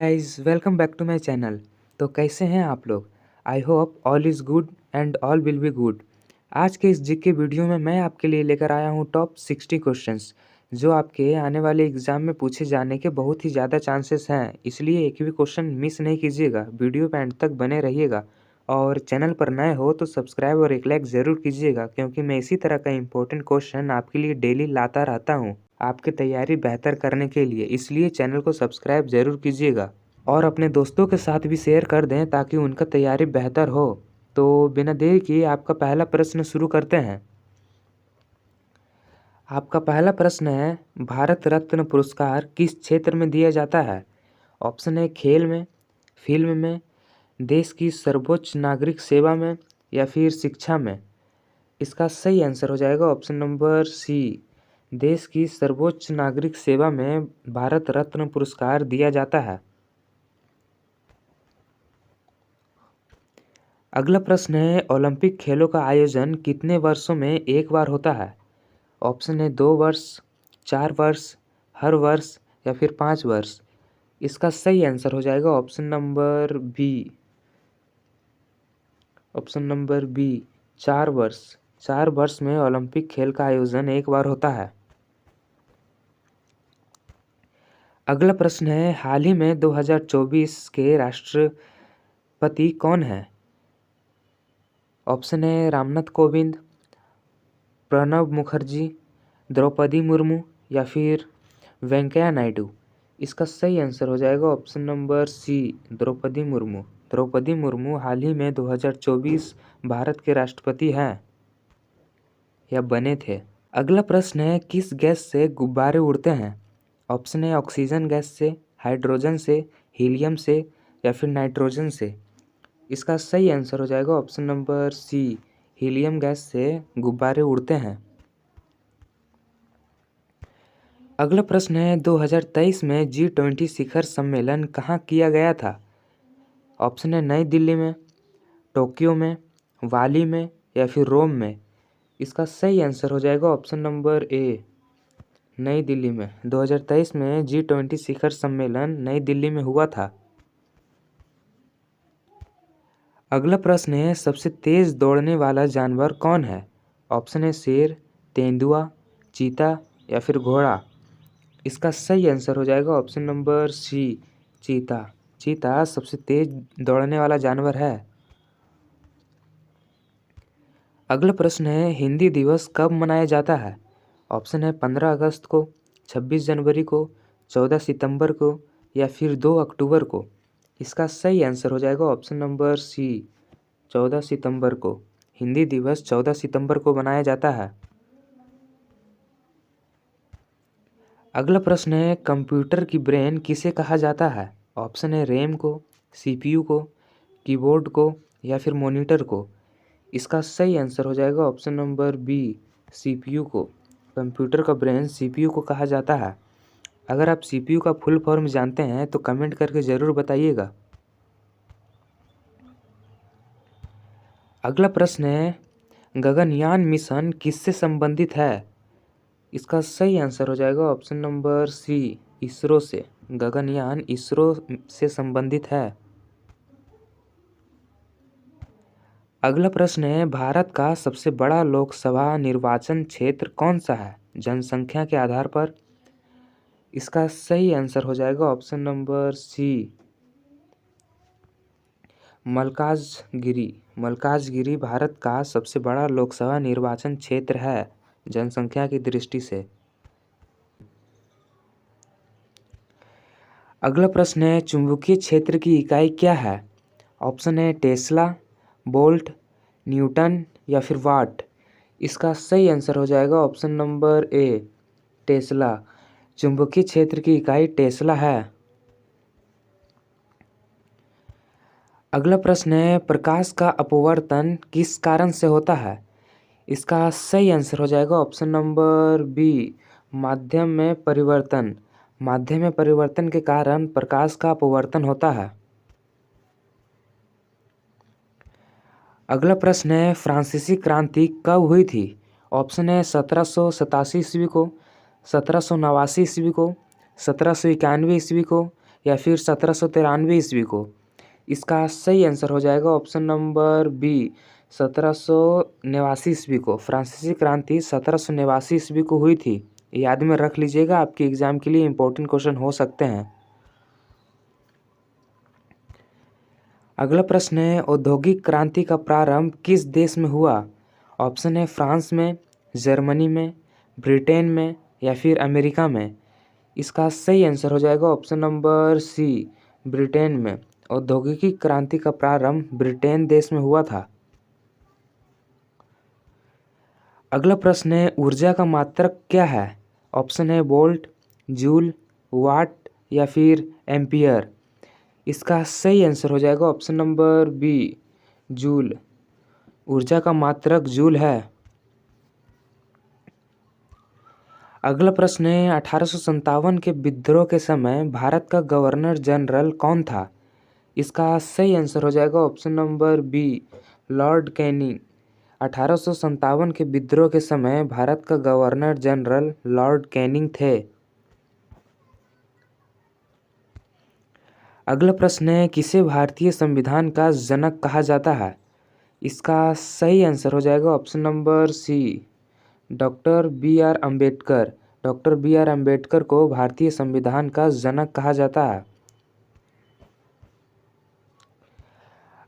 Guys welcome back to my channel. तो कैसे हैं आप लोग? I hope all is good and all will be good. आज के इस जीके वीडियो में मैं आपके लिए लेकर आया हूं टॉप 60 क्वेश्चंस जो आपके आने वाले एग्ज़ाम में पूछे जाने के बहुत ही ज़्यादा चांसेस हैं। इसलिए एक भी क्वेश्चन मिस नहीं कीजिएगा, वीडियो पे एंड तक बने रहिएगा। और चैनल पर नए हो तो सब्सक्राइब और एक लाइक ज़रूर कीजिएगा, क्योंकि मैं इसी तरह का इंपॉर्टेंट क्वेश्चन आपके लिए डेली लाता रहता हूँ आपकी तैयारी बेहतर करने के लिए। इसलिए चैनल को सब्सक्राइब ज़रूर कीजिएगा और अपने दोस्तों के साथ भी शेयर कर दें ताकि उनका तैयारी बेहतर हो। तो बिना देर किए आपका पहला प्रश्न शुरू करते हैं। आपका पहला प्रश्न है, भारत रत्न पुरस्कार किस क्षेत्र में दिया जाता है? ऑप्शन है खेल में, फिल्म में, देश की सर्वोच्च नागरिक सेवा में या फिर शिक्षा में। इसका सही आंसर हो जाएगा ऑप्शन नंबर सी, देश की सर्वोच्च नागरिक सेवा में भारत रत्न पुरस्कार दिया जाता है। अगला प्रश्न है, ओलंपिक खेलों का आयोजन कितने वर्षों में एक बार होता है? ऑप्शन है 2 वर्ष, 4 वर्ष, हर वर्ष या फिर 5 वर्ष। इसका सही आंसर हो जाएगा option number B, option number B 4 वर्ष। 4 वर्ष में ओलंपिक खेल का आयोजन एक बार होता है। अगला प्रश्न है, हाल ही में 2024 के राष्ट्रपति कौन है? ऑप्शन है रामनाथ कोविंद, प्रणब मुखर्जी, द्रौपदी मुर्मू या फिर वेंकैया नायडू। इसका सही आंसर हो जाएगा option number C, Draupadi Murmu. Draupadi Murmu हाल ही में 2024 भारत के राष्ट्रपति हैं या बने थे। अगला प्रश्न है, किस गैस से गुब्बारे उड़ते हैं? ऑप्शन है ऑक्सीजन गैस से, हाइड्रोजन से, हीलियम से या फिर नाइट्रोजन से। इसका सही आंसर हो जाएगा option number C, helium gas से गुब्बारे उड़ते हैं। अगला प्रश्न है, 2023 में G20 शिखर सम्मेलन कहाँ किया गया था? ऑप्शन है नई दिल्ली में, टोक्यो में, बाली में या फिर रोम में। इसका सही आंसर हो जाएगा ऑप्शन नंबर ए, नई दिल्ली में। 2023 में G20 शिखर सम्मेलन नई दिल्ली में हुआ था। अगला प्रश्न है, सबसे तेज दौड़ने वाला जानवर कौन है? ऑप्शन है शेर, तेंदुआ, चीता या फिर घोड़ा। इसका सही आंसर हो जाएगा ऑप्शन नंबर सी, चीता। चीता सबसे तेज दौड़ने वाला जानवर है। अगला प्रश्न है, हिंदी दिवस कब मनाया जाता है? ऑप्शन है 15 अगस्त को, 26 जनवरी को, 14 सितंबर को या फिर 2 अक्टूबर को। इसका सही आंसर हो जाएगा ऑप्शन नंबर सी, 14 सितंबर को। हिंदी दिवस 14 सितंबर को मनाया जाता है। अगला प्रश्न है, कंप्यूटर की ब्रेन किसे कहा जाता है? ऑप्शन है रैम को, सीपीयू को, कीबोर्ड को या फिर मॉनिटर को। इसका सही आंसर हो जाएगा ऑप्शन नंबर बी, सीपीयू को। कंप्यूटर का ब्रेन सीपीयू को कहा जाता है। अगर आप सीपीयू का फुल फॉर्म जानते हैं तो कमेंट करके ज़रूर बताइएगा। अगला प्रश्न है, गगनयान मिशन किससे संबंधित है? इसका सही आंसर हो जाएगा ऑप्शन नंबर सी, इसरो से। गगनयान इसरो से संबंधित है। अगला प्रश्न है, भारत का सबसे बड़ा लोकसभा निर्वाचन क्षेत्र कौन सा है जनसंख्या के आधार पर? इसका सही आंसर हो जाएगा option number C, Malkajgiri. Malkajgiri Bharat का सबसे बड़ा लोकसभा निर्वाचन क्षेत्र है जनसंख्या की दृष्टि से। अगला प्रश्न है, चुंबकीय क्षेत्र की इकाई क्या है? ऑप्शन है टेस्ला, बोल्ट, न्यूटन या फिर वाट। इसका सही आंसर हो जाएगा ऑप्शन नंबर ए, टेस्ला। चुंबकीय क्षेत्र की इकाई टेस्ला है। अगला प्रश्न है, प्रकाश का अपवर्तन किस कारण से होता है? इसका सही आंसर हो जाएगा ऑप्शन नंबर बी, माध्यम में परिवर्तन। माध्यम में परिवर्तन के कारण प्रकाश का अपवर्तन होता है। अगला प्रश्न है, फ्रांसीसी क्रांति कब हुई थी? ऑप्शन है 1787 ईस्वी को, 1789 ईस्वी को, 1791 ईस्वी को या फिर 1793 ईस्वी को? इसका सही आंसर हो जाएगा ऑप्शन नंबर बी 1789 ईस्वी को। फ्रांसीसी क्रांति 1789 ईस्वी को हुई थी। याद में रख लीजिएगा, आपके एग्जाम के लिए इम्पोर्टेंट क्वेश्चन हो सकते हैं। अगला प्रश्न है, औद्योगिक क्रांति का प्रारंभ किस देश में हुआ? ऑप्शन है फ्रांस में, जर्मनी में, ब्रिटेन में या फिर अमेरिका में। इसका सही आंसर हो जाएगा ऑप्शन नंबर सी ब्रिटेन में। औद्योगिक क्रांति का प्रारंभ ब्रिटेन देश में हुआ था। अगला प्रश्न है, ऊर्जा का मात्रक क्या है? ऑप्शन है वोल्ट, जूल, वाट या फिर एम्पियर। इसका सही आंसर हो जाएगा ऑप्शन नंबर बी जूल। ऊर्जा का मात्रक जूल है। अगला प्रश्न है, 1857 के विद्रोह के समय भारत का गवर्नर जनरल कौन था? इसका सही आंसर हो जाएगा option number B lord Canning. 1857 के विद्रोह के समय भारत का गवर्नर जनरल लॉर्ड कैनिंग थे। अगला प्रश्न है, किसे भारतीय संविधान का जनक कहा जाता है? इसका सही आंसर हो जाएगा option number C doctor B R Ambedkar. Doctor B R Ambedkar को भारतीय संविधान का जनक कहा जाता है।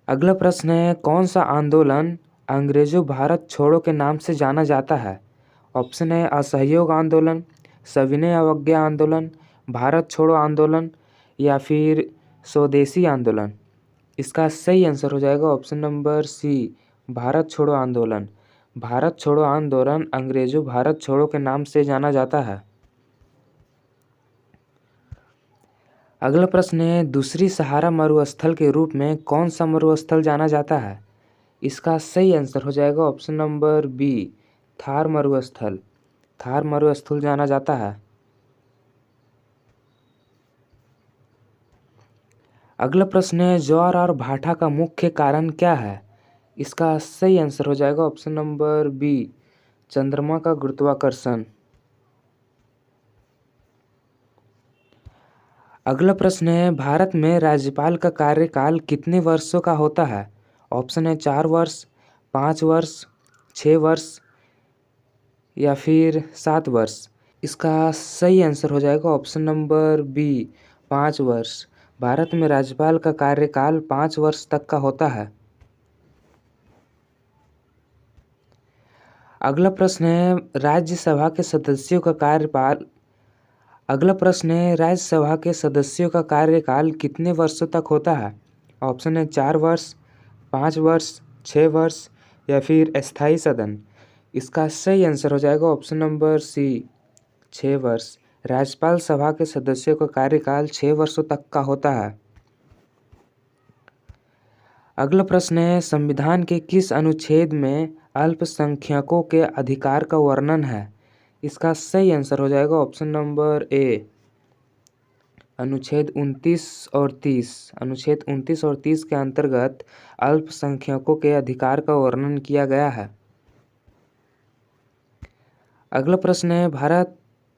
अगला प्रश्न है, कौन सा आंदोलन अंग्रेजों भारत छोड़ो के नाम से जाना जाता है? ऑप्शन है असहयोग आंदोलन, सविनय अवज्ञा आंदोलन, भारत छोड़ो आंदोलन या फिर स्वदेशी आंदोलन। इसका सही आंसर हो जाएगा ऑप्शन नंबर सी भारत छोड़ो आंदोलन। भारत छोड़ो आंदोलन अंग्रेजों भारत छोड़ो के नाम से जाना जाता है। अगला प्रश्न है, दूसरी सहारा मरुस्थल के रूप में कौन सा मरुस्थल जाना जाता है? इसका सही आंसर हो जाएगा ऑप्शन नंबर बी थार मरुस्थल। थार मरुस्थल जाना जाता है। अगला प्रश्न है, ज्वार और भाटा का मुख्य कारण क्या है? इसका सही आंसर हो जाएगा ऑप्शन नंबर बी चंद्रमा का गुरुत्वाकर्षण। अगला प्रश्न है, भारत में राज्यपाल का कार्यकाल कितने वर्षों का होता है? ऑप्शन है 4 वर्ष, 5 वर्ष, 6 वर्ष या फिर 7 वर्ष। इसका सही आंसर हो जाएगा ऑप्शन नंबर बी 5 वर्ष। भारत में राज्यपाल का कार्यकाल 5 वर्ष तक का होता है। अगला प्रश्न है, राज्यसभा के सदस्यों का कार्यकाल अगला प्रश्न है, राज्यसभा के सदस्यों का कार्यकाल कितने वर्षों तक होता है? ऑप्शन है 4 वर्ष, 5 वर्ष, 6 वर्ष या फिर अस्थायी सदन। इसका सही आंसर हो जाएगा ऑप्शन नंबर सी 6 वर्ष। राज्यपाल सभा के सदस्यों का कार्यकाल 6 वर्षों तक का होता है। अगला प्रश्न है, संविधान के किस अनुच्छेद में अल्पसंख्यकों के अधिकार का वर्णन है? इसका सही आंसर हो जाएगा ऑप्शन नंबर ए अनुच्छेद 29 और 30। अनुच्छेद 29 और 30 के अंतर्गत अल्पसंख्यकों के अधिकार का वर्णन किया गया है। अगला प्रश्न है, भारत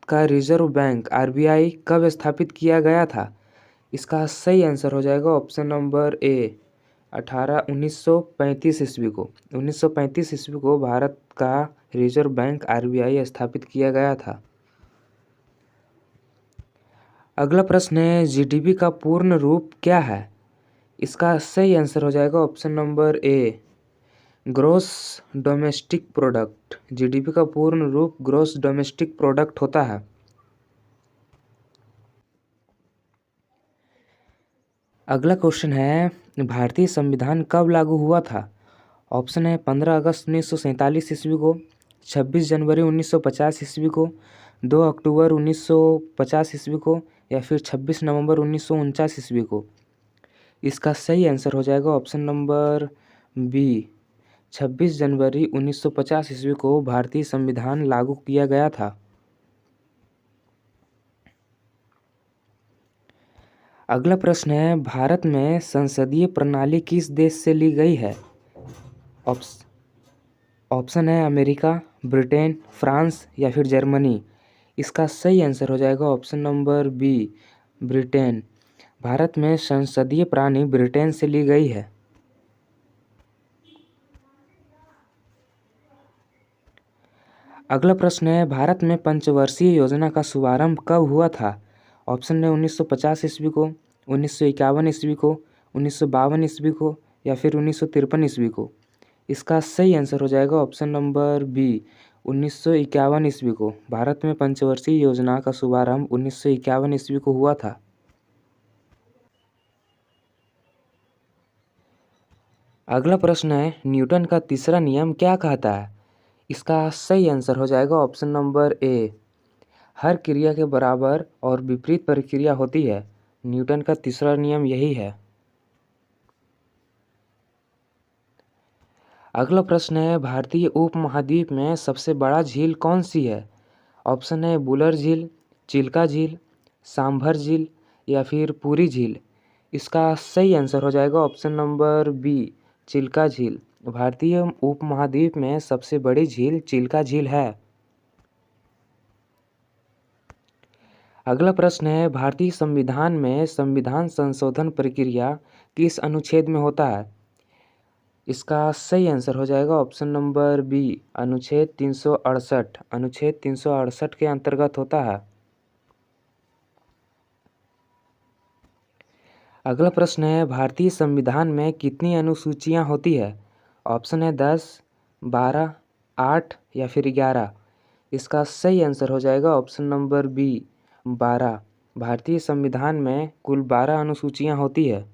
का रिजर्व बैंक आरबीआई कब स्थापित किया गया था? इसका सही आंसर हो जाएगा ऑप्शन नंबर ए 1935 ईस्वी को। 1935 ईस्वी को भारत का रिजर्व बैंक आरबीआई स्थापित किया गया था। अगला प्रश्न है, जीडीपी का पूर्ण रूप क्या है? इसका सही आंसर हो जाएगा ऑप्शन नंबर ए ग्रॉस डोमेस्टिक प्रोडक्ट। जीडीपी का पूर्ण रूप ग्रॉस डोमेस्टिक प्रोडक्ट होता है। अगला क्वेश्चन है, भारतीय संविधान कब लागू हुआ था? ऑप्शन है 15 अगस्त 1947 ईस्वी को, 26 जनवरी 1950 ईस्वी को, 2 अक्टूबर 1950 ईस्वी को या फिर 26 नवंबर 1949 ईस्वी को। इसका सही आंसर हो जाएगा ऑप्शन नंबर बी 26 जनवरी 1950 ईस्वी को भारतीय संविधान लागू किया गया था। अगला प्रश्न है, भारत में संसदीय प्रणाली किस देश से ली गई है? ऑप्शन है अमेरिका, ब्रिटेन, फ्रांस या फिर जर्मनी। इसका सही आंसर हो जाएगा option number B Britain. Bharat में संसदीय प्राणी ब्रिटेन से ली गई है। अगला प्रश्न है, भारत में पंचवर्षीय योजना का शुभारंभ कब हुआ था? ऑप्शन है 1950 ईस्वी को, 1951 ईस्वी को, 1952 ईस्वी को या फिर 1953 ईस्वी को। इसका सही आंसर हो जाएगा ऑप्शन नंबर बी, 1951 ईस्वी को। भारत में पंचवर्षीय योजना का शुभारंभ 1951 ईस्वी को हुआ था। अगला प्रश्न है, न्यूटन का तीसरा नियम क्या कहता है? इसका सही आंसर हो जाएगा ऑप्शन नंबर ए, हर क्रिया के बराबर और विपरीत प्रक्रिया होती है। न्यूटन का तीसरा नियम यही है। अगला प्रश्न है, भारतीय उपमहाद्वीप में सबसे बड़ा झील कौन सी है? ऑप्शन है बुलर झील, चिल्का झील, सांभर झील या फिर पुरी झील। इसका सही आंसर हो जाएगा ऑप्शन नंबर बी, चिल्का झील। भारतीय उपमहाद्वीप में सबसे बड़ी झील चिल्का झील है। अगला प्रश्न है, भारतीय संविधान में संविधान संशोधन प्रक्रिया किस अनुच्छेद में होता है? इसका सही आंसर हो जाएगा ऑप्शन नंबर बी, अनुच्छेद 368। अनुच्छेद 368 के अंतर्गत होता है। अगला प्रश्न है, भारतीय संविधान में कितनी अनुसूचियां होती है? ऑप्शन है 10, 12, 8 या फिर 11। इसका सही आंसर हो जाएगा ऑप्शन नंबर बी, 12। भारतीय संविधान में कुल 12 अनुसूचियां होती है।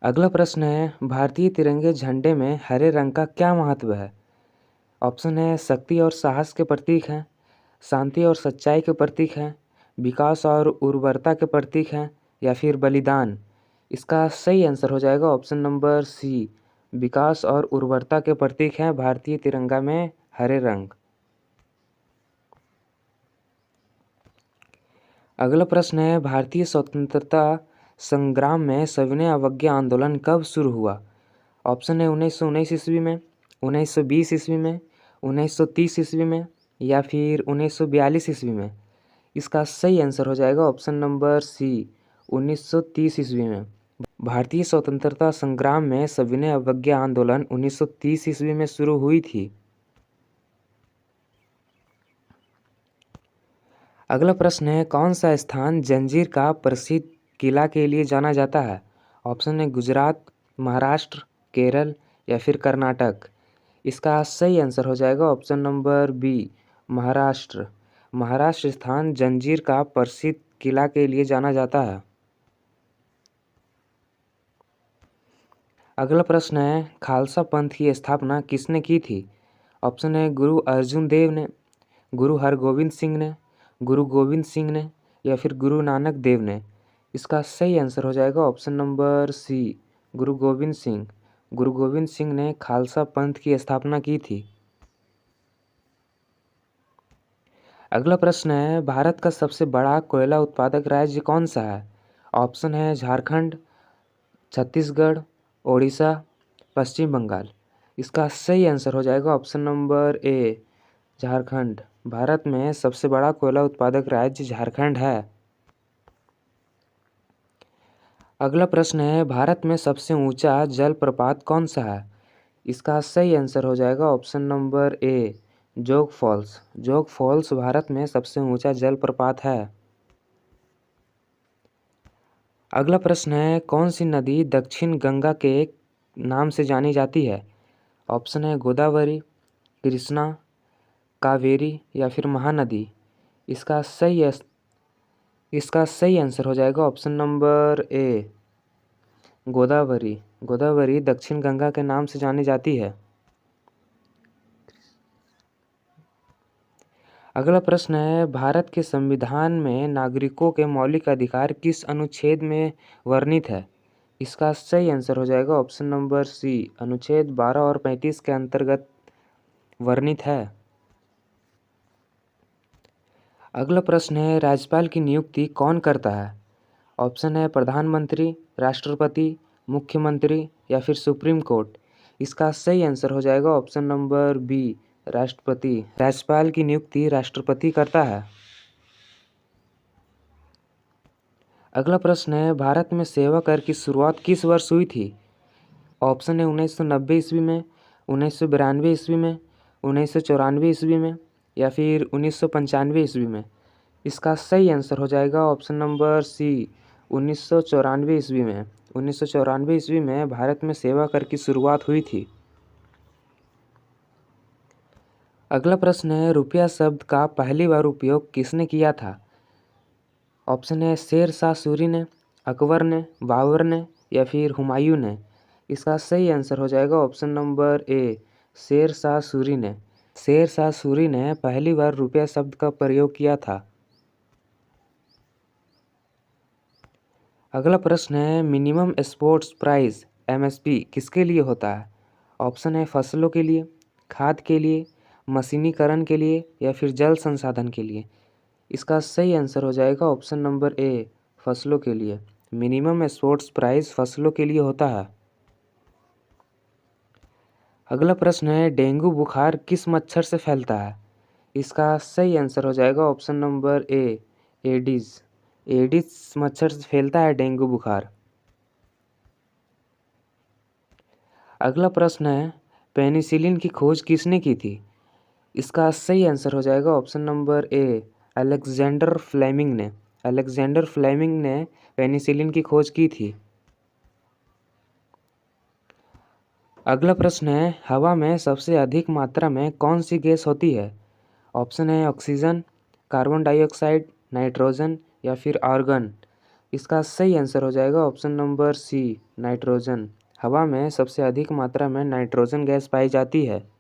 अगला प्रश्न है, भारतीय तिरंगे झंडे में हरे रंग का क्या महत्व है? ऑप्शन है शक्ति और साहस के प्रतीक हैं, शांति और सच्चाई के प्रतीक हैं, विकास और उर्वरता के प्रतीक हैं या फिर बलिदान। इसका सही आंसर हो जाएगा ऑप्शन नंबर सी, विकास और उर्वरता के प्रतीक हैं भारतीय तिरंगा में हरे रंग। अगला प्रश्न है, भारतीय स्वतंत्रता संग्राम में सविनय अवज्ञा आंदोलन कब शुरू हुआ? ऑप्शन है 1919 ईस्वी में, 1920 ईस्वी में, 1930 ईस्वी में या फिर 1942 ईस्वी में। इसका सही आंसर हो जाएगा ऑप्शन नंबर सी, 1930 ईस्वी में। भारतीय स्वतंत्रता संग्राम में सविनय अवज्ञा आंदोलन 1930 ईस्वी में शुरू हुई थी। अगला प्रश्न है, कौन सा स्थान जंजीर का प्रसिद्ध किला के लिए जाना जाता है? ऑप्शन है गुजरात, महाराष्ट्र, केरल या फिर कर्नाटक। इसका सही आंसर हो जाएगा option number B, Maharashtra. Maharashtra स्थान जंजीर का प्रसिद्ध किला के लिए जाना जाता है। अगला प्रश्न है, खालसा पंथ की स्थापना किसने की थी? ऑप्शन है गुरु अर्जुन देव ने, गुरु हरगोविंद सिंह ने, गुरु गोविंद सिंह ने या फिर गुरु नानक देव ने। इसका सही आंसर हो जाएगा ऑप्शन नंबर सी, गुरु गोविंद सिंह। गुरु गोविंद सिंह ने खालसा पंथ की स्थापना की थी। अगला प्रश्न है, भारत का सबसे बड़ा कोयला उत्पादक राज्य कौन सा है? ऑप्शन है झारखंड, छत्तीसगढ़, ओडिशा, पश्चिम बंगाल। इसका सही आंसर हो जाएगा ऑप्शन नंबर ए, झारखंड। भारत में सबसे बड़ा कोयला उत्पादक राज्य झारखंड है। अगला प्रश्न है, भारत में सबसे ऊंचा जलप्रपात कौन सा है? इसका सही आंसर हो जाएगा ऑप्शन नंबर ए, जोग फॉल्स। जोग फॉल्स भारत में सबसे ऊंचा जलप्रपात है। अगला प्रश्न है, कौन सी नदी दक्षिण गंगा के नाम से जानी जाती है? ऑप्शन है गोदावरी, कृष्णा, कावेरी या फिर महानदी। इसका सही आंसर हो जाएगा ऑप्शन नंबर ए, गोदावरी। गोदावरी दक्षिण गंगा के नाम से जानी जाती है। अगला प्रश्न है, भारत के संविधान में नागरिकों के मौलिक अधिकार किस अनुच्छेद में वर्णित है? इसका सही आंसर हो जाएगा ऑप्शन नंबर सी, अनुच्छेद 12 और 35 के अंतर्गत वर्णित है। अगला प्रश्न है, राज्यपाल की नियुक्ति कौन करता है? ऑप्शन है प्रधानमंत्री, राष्ट्रपति, मुख्यमंत्री या फिर सुप्रीम कोर्ट। इसका सही आंसर हो जाएगा ऑप्शन नंबर बी, राष्ट्रपति। राज्यपाल की नियुक्ति राष्ट्रपति करता है। अगला प्रश्न है, भारत में सेवा कर की शुरुआत किस वर्ष हुई थी? ऑप्शन है 1990 ईस्वी में, 1992 ईस्वी में, 1994 ईस्वी में या फिर 1995 ईस्वी में। इसका सही आंसर हो जाएगा ऑप्शन नंबर सी, 1994 ईस्वी में। 1994 ईस्वी में भारत में सेवा कर की शुरुआत हुई थी। अगला प्रश्न है, रुपया शब्द का पहली बार उपयोग किसने किया था? ऑप्शन है शेर शाह सूरी ने, अकबर ने, बाबर ने या फिर हुमायूं ने। इसका सही आंसर हो जाएगा ऑप्शन नंबर ए, शेर शाह सूरी ने। शेर शाह सूरी ने पहली बार रुपया शब्द का प्रयोग किया था। अगला प्रश्न है, मिनिमम स्पोर्ट्स प्राइस एमएसपी किसके लिए होता है? ऑप्शन है फसलों के लिए, खाद के लिए, मशीनीकरण के लिए या फिर जल संसाधन के लिए। इसका सही आंसर हो जाएगा ऑप्शन नंबर ए, फसलों के लिए। मिनिमम स्पोर्ट्स प्राइस फसलों के लिए होता है। अगला प्रश्न है, डेंगू बुखार किस मच्छर से फैलता है? इसका सही आंसर हो जाएगा ऑप्शन नंबर ए, एडिस। एडिस मच्छर से फैलता है डेंगू बुखार। अगला प्रश्न है, पेनिसिलिन की खोज किसने की थी? इसका सही आंसर हो जाएगा option number A, Alexander Fleming ने। अलेक्जेंडर फ्लेमिंग ने पेनिसिलिन की खोज की थी। अगला प्रश्न है, हवा में सबसे अधिक मात्रा में कौन सी गैस होती है? ऑप्शन है ऑक्सीजन, कार्बन डाइऑक्साइड, नाइट्रोजन या फिर आर्गन। इसका सही आंसर हो जाएगा ऑप्शन नंबर सी, नाइट्रोजन। हवा में सबसे अधिक मात्रा में नाइट्रोजन गैस पाई जाती है।